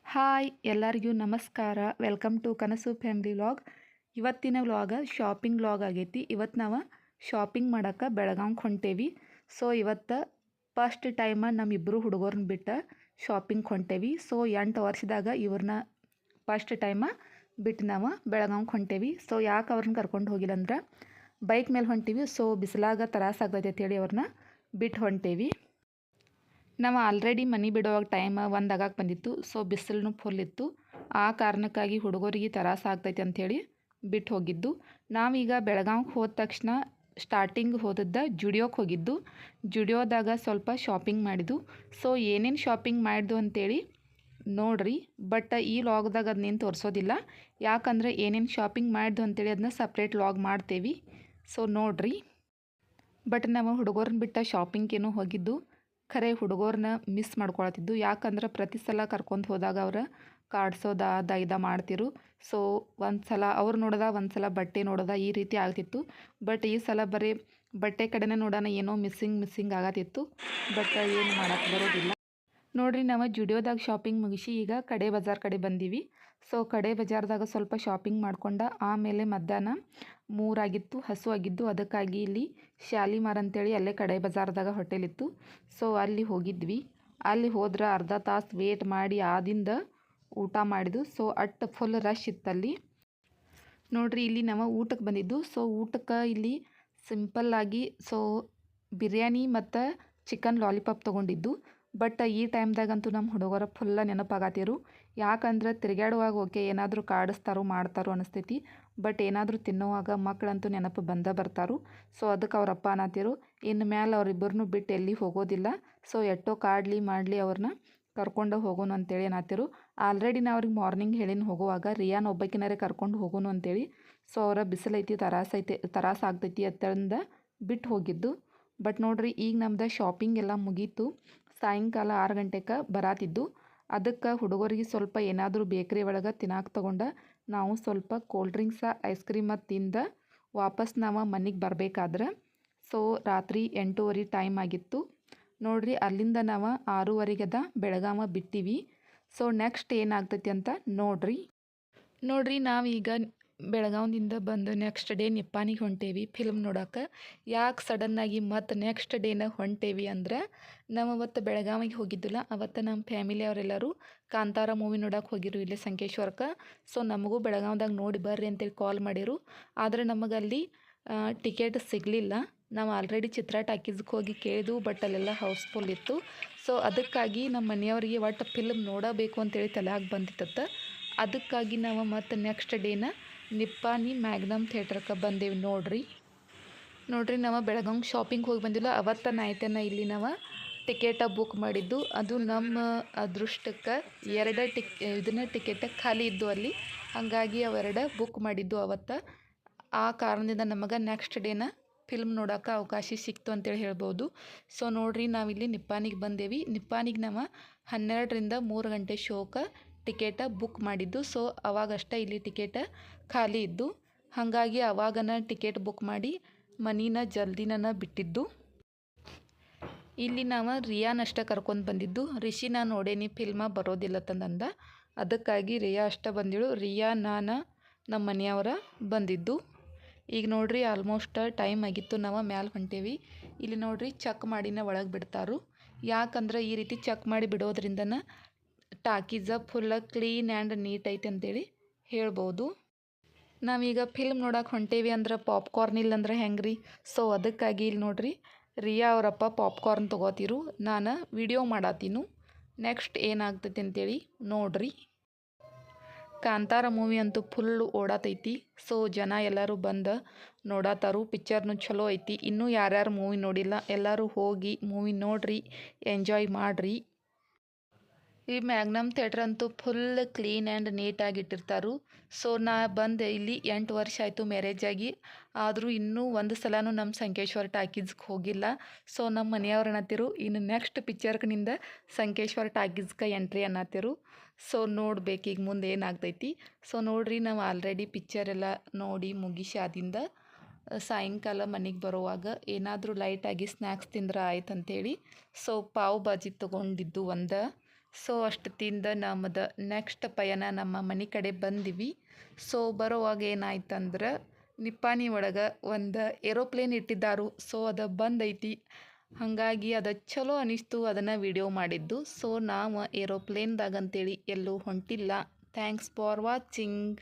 Hi ಎಲ್ಲರಿಗೂ ನಮಸ್ಕಾರ. Welcome to ಕನಸು ಫ್ಯಾಮಿಲಿ ವ್ಲಾಗ್. ಇವತ್ತಿನ ವ್ಲಾಗ ಶಾಪಿಂಗ್ ವ್ಲಾಗ್ ಆಗೈತಿ. ಇವತ್ತು ನಾವು ಶಾಪಿಂಗ್ ಮಾಡೋಕ್ಕೆ ಬೆಳಗಾವ್ಗೆ ಹೊಂಟೇವಿ. ಸೊ ಇವತ್ತು ಫಸ್ಟ್ ಟೈಮ ನಮ್ಮಿಬ್ಬರು ಹುಡುಗರನ್ನ ಬಿಟ್ಟು ಶಾಪಿಂಗ್ ಹೊಂಟೇವಿ. ಸೊ 8 ವರ್ಷದಾಗ ಇವ್ರನ್ನ ಫಸ್ಟ್ ಟೈಮ ಬಿಟ್ಟು ನಾವು ಬೆಳಗಾವ್ಗೆ ಹೊಂಟೇವಿ. ಸೊ ಯಾಕೆ ಅವ್ರನ್ನ ಕರ್ಕೊಂಡು ಹೋಗಿಲ್ಲ ಅಂದ್ರೆ ಬೈಕ್ ಮೇಲೆ ಹೊಂಟೀವಿ. ಸೊ ಬಿಸಿಲಾಗ ತ್ರಾಸಾಗ್ತೈತೆ ಅಂತೇಳಿ ಅವ್ರನ್ನ ಬಿಟ್ಟು ಹೊಂಟೇವಿ. ನಾವು ಆಲ್ರೆಡಿ ಮನೆ ಬಿಡುವಾಗ ಟೈಮ್ 1 ಆಗಕ್ಕೆ ಬಂದಿತ್ತು. ಸೊ ಬಿಸಿಲು ಫುಲ್ ಇತ್ತು. ಆ ಕಾರಣಕ್ಕಾಗಿ ಹುಡುಗರಿಗೆ ತ್ರಾಸ ಆಗ್ತೈತೆ ಅಂಥೇಳಿ ಬಿಟ್ಟು ಹೋಗಿದ್ದು. ನಾವೀಗ ಬೆಳಗಾವ್ಗೆ ಹೋದ ತಕ್ಷಣ ಸ್ಟಾರ್ಟಿಂಗ್ ಹೋದದ್ದು ಜುಡಿಯೋಕ್ಕೆ ಹೋಗಿದ್ದು. ಜುಡಿಯೋದಾಗ ಸ್ವಲ್ಪ ಶಾಪಿಂಗ್ ಮಾಡಿದ್ದು. ಸೊ ಏನೇನು ಶಾಪಿಂಗ್ ಮಾಡಿದ್ದು ಅಂತೇಳಿ ನೋಡ್ರಿ. ಬಟ್ ಈ ವ್ಲಾಗ್ದಾಗ ಅದನ್ನೇನು ತೋರಿಸೋದಿಲ್ಲ. ಯಾಕಂದರೆ ಏನೇನು ಶಾಪಿಂಗ್ ಮಾಡಿದ್ದು ಅಂತೇಳಿ ಅದನ್ನ ಸಪ್ರೇಟ್ ವ್ಲಾಗ್ ಮಾಡ್ತೇವೆ. ಸೊ ನೋಡ್ರಿ. ಬಟ್ ನಾವು ಹುಡುಗರನ್ನ ಬಿಟ್ಟ ಶಾಪಿಂಗೇನು ಹೋಗಿದ್ದು. ಖರೆ ಹುಡುಗರನ್ನ ಮಿಸ್ ಮಾಡ್ಕೊಳತ್ತಿದ್ದು. ಯಾಕಂದ್ರೆ ಪ್ರತಿ ಸಲ ಕರ್ಕೊಂಡು ಹೋದಾಗ ಅವ್ರು ಕಾಡ್ಸೋದ ಇದ ಮಾಡ್ತಿರು. ಸೊ ಒಂದು ಸಲ ಅವ್ರು ನೋಡೋದ, ಒಂದು ಸಲ ಬಟ್ಟೆ ನೋಡೋದ, ಈ ರೀತಿ ಆಗ್ತಿತ್ತು. ಬಟ್ ಈ ಸಲ ಬರೀ ಬಟ್ಟೆ ಕಡೆನೇ ನೋಡೋಣ, ಏನೋ ಮಿಸ್ಸಿಂಗ್ ಆಗತ್ತಿತ್ತು. ಬಟ್ ಏನು ಮಾಡೋಕ್ಕೆ ಬರೋದಿಲ್ಲ. ನೋಡ್ರಿ, ನಾವು ಜುಡಿಯೋದಾಗ ಶಾಪಿಂಗ್ ಮುಗಿಸಿ ಈಗ ಕಡೆ ಬಜಾರ್ ಕಡೆ ಬಂದೀವಿ. ಸೊ ಕಡೆ ಬಜಾರ್ದಾಗ ಸ್ವಲ್ಪ ಶಾಪಿಂಗ್ ಮಾಡ್ಕೊಂಡ ಆಮೇಲೆ ಮಧ್ಯಾಹ್ನ 3 ಆಗಿತ್ತು, ಹಸು ಆಗಿದ್ದು. ಅದಕ್ಕಾಗಿ ಇಲ್ಲಿ ಶಾಲಿಮಾರ್ ಅಂತೇಳಿ ಅಲ್ಲೇ ಕಡೆ ಬಜಾರ್ದಾಗ ಹೋಟೆಲ್ ಇತ್ತು. ಸೊ ಅಲ್ಲಿ ಹೋಗಿದ್ವಿ. ಅಲ್ಲಿ ಹೋದ್ರೆ ಅರ್ಧ ತಾಸು ವೇಟ್ ಮಾಡಿ ಆದಿಂದ ಊಟ ಮಾಡಿದ್ದು. ಸೊ ಫುಲ್ ರಶ್ ಇತ್ತಲ್ಲಿ. ನೋಡ್ರಿ, ಇಲ್ಲಿ ನಾವು ಊಟಕ್ಕೆ ಬಂದಿದ್ದು. ಸೊ ಊಟಕ್ಕೆ ಇಲ್ಲಿ ಸಿಂಪಲ್ಲಾಗಿ ಬಿರಿಯಾನಿ ಮತ್ತು ಚಿಕನ್ ಲಾಲಿಪಾಪ್ ತೊಗೊಂಡಿದ್ದು. ಬಟ್ ಈ ಟೈಮ್ದಾಗಂತೂ ನಮ್ಮ ಹುಡುಗರ ಫುಲ್ಲ ನೆನಪಾಗತ್ತಿರು. ಯಾಕಂದ್ರೆ ತಿರುಗಾಡುವಾಗ ಓಕೆ ಏನಾದರೂ ಕಾಡಿಸ್ತಾರೋ ಮಾಡ್ತಾರೋ ಅನಿಸ್ತೈತಿ. ಬಟ್ ಏನಾದರೂ ತಿನ್ನುವಾಗ ಮಕ್ಕಳಂತೂ ನೆನಪು ಬರ್ತಾರೋ. ಸೊ ಅದಕ್ಕೆ ಅವ್ರಪ್ಪ ಅನ್ನತ್ತಿರು, ಇನ್ನು ಮ್ಯಾಲೆ ಅವರಿಬ್ಬರನ್ನೂ ಬಿಟ್ಟು ಎಲ್ಲಿ ಹೋಗೋದಿಲ್ಲ. ಸೊ ಎಷ್ಟೋ ಕಾಡಲಿ ಮಾಡಲಿ ಅವ್ರನ್ನ ಕರ್ಕೊಂಡು ಹೋಗೋನು ಅಂತೇಳಿ ಅನ್ನತ್ತಿರು. ಆಲ್ರೆಡಿ ನಾವು ಅವ್ರಿಗೆ ಮಾರ್ನಿಂಗ್ ಹೇಳಿನ ಹೋಗುವಾಗ ರಿಯಾನ್ ಒಬ್ಬಕಿನಾರೆ ಕರ್ಕೊಂಡು ಹೋಗೋನು ಅಂತೇಳಿ. ಸೊ ಅವರ ಬಿಸಿಲೈತಿ, ತ್ರಾಸ ಆಗ್ತೈತಿ ಅಂತಂದ ಬಿಟ್ಟು ಹೋಗಿದ್ದು. ಬಟ್ ನೋಡ್ರಿ, ಈಗ ನಮ್ದು ಶಾಪಿಂಗ್ ಎಲ್ಲ ಮುಗೀತು. ಸಾಯಂಕಾಲ 6 ಗಂಟೆಗೆ ಬರಾತಿದ್ದು. ಅದಕ್ಕೆ ಹುಡುಗರಿಗೆ ಸ್ವಲ್ಪ ಏನಾದರೂ ಬೇಕ್ರಿ ಒಳಗೆ ತಿನ್ನಾಕೆ ತೊಗೊಂಡು ನಾವು ಸ್ವಲ್ಪ ಕೋಲ್ಡ್ ಡ್ರಿಂಕ್ಸ, ಐಸ್ ಕ್ರೀಮ ತಿಂದು ವಾಪಸ್ ನಾವು ಮನೆಗೆ ಬರಬೇಕಾದ್ರೆ ಸೊ ರಾತ್ರಿ 8:30 ಟೈಮ್ ಆಗಿತ್ತು. ನೋಡ್ರಿ, ಅಲ್ಲಿಂದ ನಾವು 6:30 ಬೆಳಗಾವ ಬಿಟ್ಟಿವಿ. ಸೊ ನೆಕ್ಸ್ಟ್ ಏನಾಗ್ತೈತಿ ಅಂತ ನೋಡ್ರಿ ನಾವೀಗ ಬೆಳಗಾವಿಂದ ಬಂದು ನೆಕ್ಸ್ಟ್ ಡೇ ನಿಪ್ಪಾಣಿಗೆ ಹೊಂಟೇವಿ ಫಿಲ್ಮ್ ನೋಡೋಕೆ. ಯಾಕೆ ಸಡನ್ನಾಗಿ ಮತ್ತು ನೆಕ್ಸ್ಟ್ ಡೇನ ಹೊಂಟೇವಿ ಅಂದ್ರೆ, ನಾವು ಅವತ್ತು ಬೆಳಗಾವಿಗೆ ಹೋಗಿದ್ದಿಲ್ಲ. ಅವತ್ತು ನಮ್ಮ ಫ್ಯಾಮಿಲಿ ಅವರೆಲ್ಲರೂ ಕಾಂತಾರ ಮೂವಿ ನೋಡೋಕೆ ಹೋಗಿರು ಇಲ್ಲೇ ಸಂಕೇಶ್ವರಕ್ಕೆ. ಸೊ ನಮಗೂ ಬೆಳಗಾವ್ದಾಗ ನೋಡಿ ಬರ್ರಿ ಅಂತೇಳಿ ಕಾಲ್ ಮಾಡಿರು. ಆದರೆ ನಮಗಲ್ಲಿ ಟಿಕೆಟ್ ಸಿಗಲಿಲ್ಲ. ನಾವು ಆಲ್ರೆಡಿ ಚಿತ್ರ ಟಾಕೀಸ್ಗೆ ಹೋಗಿ ಕೇಳಿದ್ವು, ಬಟ್ ಅಲ್ಲೆಲ್ಲ ಹೌಸ್ಫುಲ್ ಇತ್ತು. ಸೊ ಅದಕ್ಕಾಗಿ ನಮ್ಮ ಮನೆಯವರಿಗೆ ಒಟ್ಟು ಫಿಲ್ಮ್ ನೋಡಬೇಕು ಅಂತೇಳಿ ತಲೆಯಾಗ ಬಂದಿತ್ತು. ಅದಕ್ಕಾಗಿ ನಾವು ಮತ್ತು ನೆಕ್ಸ್ಟ್ ಡೇನ ನಿಪ್ಪಾಣಿ ಮ್ಯಾಗ್ನಮ್ ಥಿಯೇಟ್ರಕ್ಕೆ ಬಂದೇವಿ. ನೋಡ್ರಿ ನಾವು ಬೆಳಗಾವಿ ಶಾಪಿಂಗ್ ಹೋಗಿ ಬಂದಿಲ್ಲ. ಅವತ್ತು ನೈಟನ್ನು ಇಲ್ಲಿ ನಾವು ಟಿಕೆಟ ಬುಕ್ ಮಾಡಿದ್ದು. ಅದು ನಮ್ಮ ಅದೃಷ್ಟಕ್ಕೆ 2 ಟಿಕೆಟ್ ಖಾಲಿ ಇದ್ದು ಅಲ್ಲಿ. ಹಾಗಾಗಿ ಅವೆರಡು ಬುಕ್ ಮಾಡಿದ್ದು ಅವತ್ತು. ಆ ಕಾರಣದಿಂದ ನಮಗೆ ನೆಕ್ಸ್ಟ್ ಡೇನ ಫಿಲ್ಮ್ ನೋಡೋಕೆ ಅವಕಾಶ ಸಿಕ್ತು ಅಂತೇಳಿ ಹೇಳ್ಬೋದು. ಸೊ ನೋಡ್ರಿ, ನಾವಿಲ್ಲಿ ನಿಪ್ಪಾಣಿಗೆ ಬಂದೇವಿ. ನಿಪ್ಪಾಣಿಗೆ ನಾವು 12ರಿಂದ 3 ಗಂಟೆ ಶೋಕ್ಕೆ ಟಿಕೆಟ ಬುಕ್ ಮಾಡಿದ್ದು. ಸೊ ಅವಾಗಷ್ಟೇ ಇಲ್ಲಿ ಟಿಕೆಟ್ ಖಾಲಿ ಇದ್ದು. ಹಾಗಾಗಿ ಅವಾಗನ ಟಿಕೆಟ್ ಬುಕ್ ಮಾಡಿ ಮನಿನ ಜಲ್ದಿನ ಬಿಟ್ಟಿದ್ದು. ಇಲ್ಲಿ ನಾವು ರಿಯಾನ್ ಅಷ್ಟೇ ಕರ್ಕೊಂಡು ಬಂದಿದ್ದು. ರಿಷಿನ ನೋಡೇನಿ ಫಿಲ್ಮ ಬರೋದಿಲ್ಲ ತಂದಂದ. ಅದಕ್ಕಾಗಿ ರಿಯಾ ಅಷ್ಟೇ ಬಂದಿಳು. ರಿಯಾ, ನಾನು, ನಮ್ಮ ಮನೆಯವರ ಬಂದಿದ್ದು. ಈಗ ನೋಡ್ರಿ, ಆಲ್ಮೋಸ್ಟ್ ಟೈಮ್ ಆಗಿತ್ತು. ನಾವು ಮ್ಯಾಲೆ ಹೊಂಟೇವಿ. ಇಲ್ಲಿ ನೋಡ್ರಿ, ಚೆಕ್ ಮಾಡಿನ ಒಳಗೆ ಬಿಡ್ತಾರು. ಯಾಕಂದ್ರೆ ಈ ರೀತಿ ಚೆಕ್ ಮಾಡಿ ಬಿಡೋದ್ರಿಂದನ ಟಾಕೀಸ ಫುಲ್ಲ ಕ್ಲೀನ್ ಆ್ಯಂಡ್ ನೀಟ್ ಐತೆ ಅಂತೇಳಿ ಹೇಳ್ಬೋದು. ನಾವೀಗ ಫಿಲ್ಮ್ ನೋಡೋಕೆ ಹೊಂಟೇವಿ ಅಂದ್ರೆ ಪಾಪ್ಕಾರ್ನ್ ಇಲ್ಲಂದ್ರೆ ಹೆಂಗ್ರಿ. ಸೊ ಅದಕ್ಕಾಗಿ ಇಲ್ಲಿ ನೋಡ್ರಿ, ರಿಯಾ ಅವರಪ್ಪ ಪಾಪ್ಕಾರ್ನ್ ತೊಗೋತಿರು, ನಾನು ವಿಡಿಯೋ ಮಾಡತ್ತೀನು. ನೆಕ್ಸ್ಟ್ ಏನಾಗ್ತೈತಿ ಅಂತೇಳಿ ನೋಡ್ರಿ. ಕಾಂತಾರ ಮೂವಿ ಅಂತೂ ಫುಲ್ ಓಡಾತೈತಿ. ಸೊ ಜನ ಎಲ್ಲರೂ ಬಂದು ನೋಡತ್ತಾರು. ಪಿಕ್ಚರ್ನು ಚಲೋ ಐತಿ. ಇನ್ನೂ ಯಾರ್ಯಾರು ಮೂವಿ ನೋಡಿಲ್ಲ ಎಲ್ಲರೂ ಹೋಗಿ ಮೂವಿ ನೋಡ್ರಿ, ಎಂಜಾಯ್ ಮಾಡಿರಿ. ಈ ಮ್ಯಾಗ್ನಮ್ ಥಿಯೇಟ್ರ್ ಅಂತೂ ಫುಲ್ ಕ್ಲೀನ್ ಆ್ಯಂಡ್ ನೀಟಾಗಿ ಇಟ್ಟಿರ್ತಾರು. ಸೊ ನಾ ಬಂದೆ ಇಲ್ಲಿ 8 ವರ್ಷ ಆಯಿತು ಮ್ಯಾರೇಜ್ ಆಗಿ. ಆದರೂ ಇನ್ನೂ ಒಂದು ಸಲನೂ ನಮ್ಮ ಸಂಕೇಶ್ವರ ಟಾಕೀಸ್ಗೆ ಹೋಗಿಲ್ಲ. ಸೊ ನಮ್ಮ ಮನೆಯವ್ರು ಅನ್ನತ್ತಿರು, ಇನ್ನು ನೆಕ್ಸ್ಟ್ ಪಿಕ್ಚರ್ನಿಂದ ಸಂಕೇಶ್ವರ ಟಾಕೀಸ್ಗೆ ಎಂಟ್ರಿ ಅನ್ನತ್ತಿರು. ಸೊ ನೋಡ್ಬೇಕು ಈಗ ಮುಂದೆ ಏನಾಗ್ತೈತಿ. ಸೊ ನೋಡ್ರಿ, ನಾವು ಆಲ್ರೆಡಿ ಪಿಕ್ಚರ್ ಎಲ್ಲ ನೋಡಿ ಮುಗಿಸಾದಿಂದ ಸಾಯಂಕಾಲ ಮನೆಗೆ ಬರುವಾಗ ಏನಾದರೂ ಲೈಟಾಗಿ ಸ್ನ್ಯಾಕ್ಸ್ ತಿಂದ್ರೆ ಆಯ್ತು ಅಂತೇಳಿ ಸೊ ಪಾವ್ ಭಾಜಿ ತೊಗೊಂಡಿದ್ದು ಒಂದು. ಸೊ ಅಷ್ಟೊತ್ತಿಂದ ನಮ್ಮದು ನೆಕ್ಸ್ಟ್ ಪಯಣ ನಮ್ಮ ಮನೆ ಕಡೆ ಬಂದಿವಿ. ಸೊ ಬರೋವಾಗ ಏನಾಯ್ತಂದ್ರೆ ನಿಪ್ಪಾಣಿ ಒಳಗೆ ಒಂದು ಏರೋಪ್ಲೇನ್ ಇಟ್ಟಿದ್ದಾರು. ಸೊ ಅದು ಬಂದೈತಿ, ಹಾಗಾಗಿ ಅದು ಚಲೋ ಅನಿಸ್ತು, ಅದನ್ನು ವಿಡಿಯೋ ಮಾಡಿದ್ದು. ಸೊ ನಾವು ಏರೋಪ್ಲೇನ್ದಾಗ ಅಂತೇಳಿ ಎಲ್ಲೂ ಹೊಂಟಿಲ್ಲ. Thanks for watching.